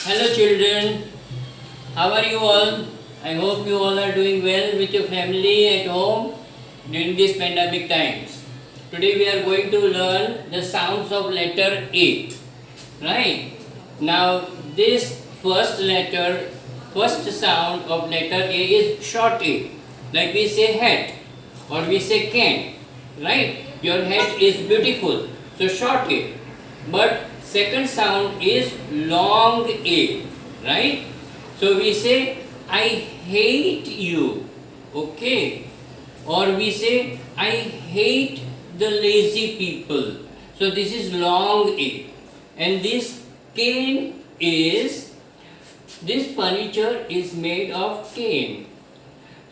Hello children, how are you all? I hope you all are doing well with your family at home during these pandemic times. Today we are going to learn the sounds of letter A. Right? Now this first sound of letter A is short A. Like we say hat or we say can. Right? Your hat is beautiful. So short A. But second sound is long A. Right? So we say I hate you. Okay? Or we say I hate the lazy people. So this is long A. And this furniture is made of cane.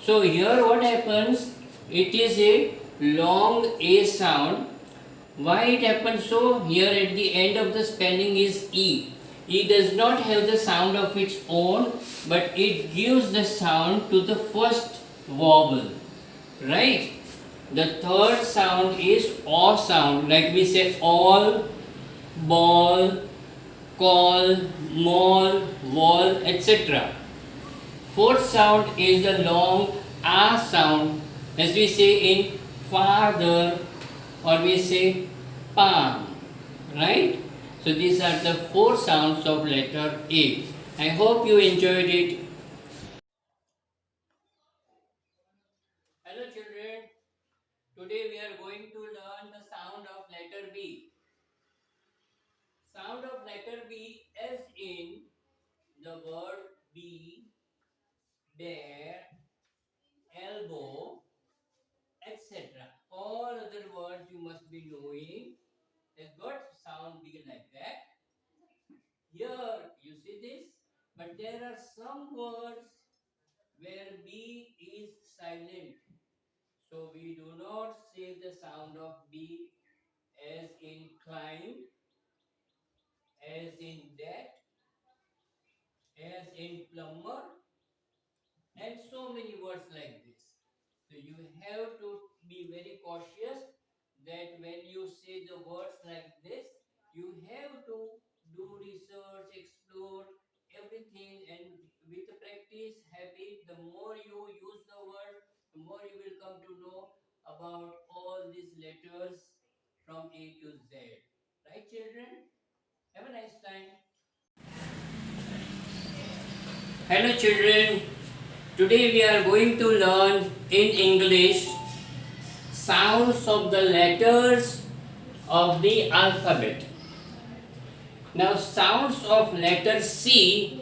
So here what happens, it is a long A sound. Why it happens so? Here at the end of the spelling is E. E does not have the sound of its own, but it gives the sound to the first vowel. Right? The third sound is O sound, like we say all, ball, call, mall, wall, etc. Fourth sound is the long A sound, as we say in father or we say palm. Right? So these are the four sounds of letter A. I hope you enjoyed it. Hello children. Today we are going to learn the sound of letter B. Sound of letter B as in the word be, dare, elbow, etc. All other words you must be knowing has got sound B like that. Here you see this, but there are some words where B is silent. So we do not say the sound of B as in climb, as in debt, as in plumber, and so many words like this. So you have to be very cautious that when you say the words like this, you have to do research, explore everything, and with practice, habit, the more you use the word, the more you will come to know about all these letters from A to Z. Right, children? Have a nice time. Hello, children. Today we are going to learn in English sounds of the letters of the alphabet. Now sounds of letter C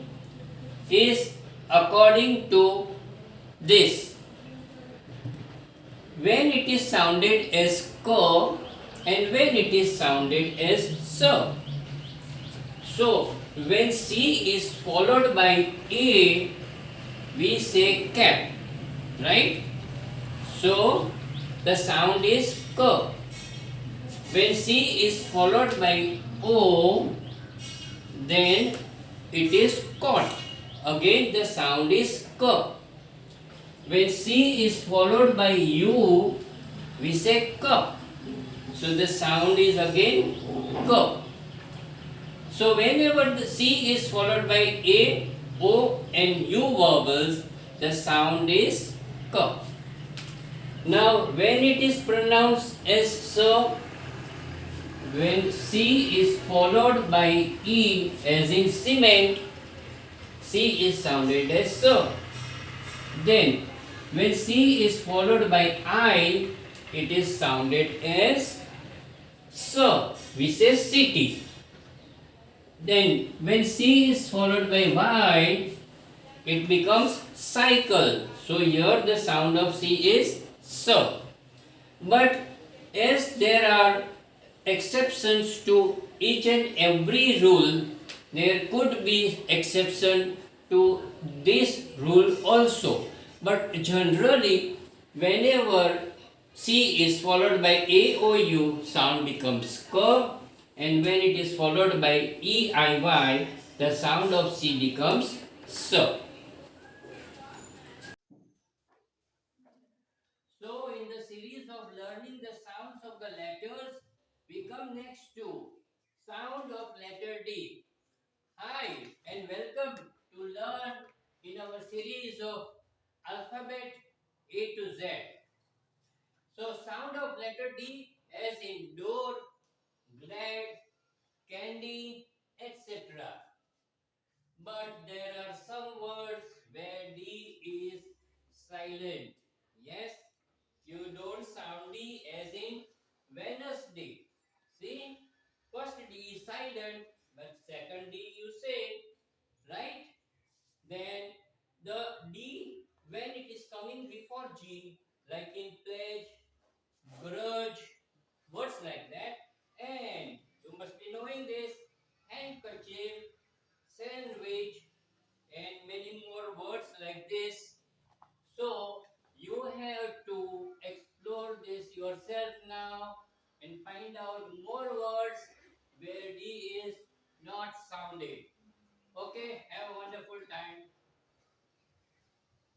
is according to this. When it is sounded as k and when it is sounded as s. So when C is followed by A, we say cap, right? So the sound is k. When C is followed by O, then it is caught. Again the sound is k. When C is followed by U, we say cup. So the sound is again k. So whenever the C is followed by A, O and U vowels, the sound is k. Now when it is pronounced as so, when C is followed by E as in cement, C is sounded as so. Then when C is followed by I, it is sounded as so. We say city. Then when C is followed by Y, it becomes cycle. So here the sound of C is so. But as there are exceptions to each and every rule, there could be exception to this rule also. But generally, whenever C is followed by A O U, sound becomes k, and when it is followed by E I Y, the sound of C becomes S. So, in the series of learning the sounds of the letters, we come next to sound of letter D. Hi and welcome to learn in our series of alphabet A to Z. So sound of letter D as in door, glad, candy, etc. But there are some words where D is silent. Yes, you don't sound D as in Wednesday. See, first D is silent, but second D you say, right? Then the D when it is coming before G, like in pledge, grudge, words like that. And you must be knowing this handkerchief, sandwich, and many more words like this. So you have to explore this yourself now and find out more words where D is not sounded. Okay, have a wonderful time.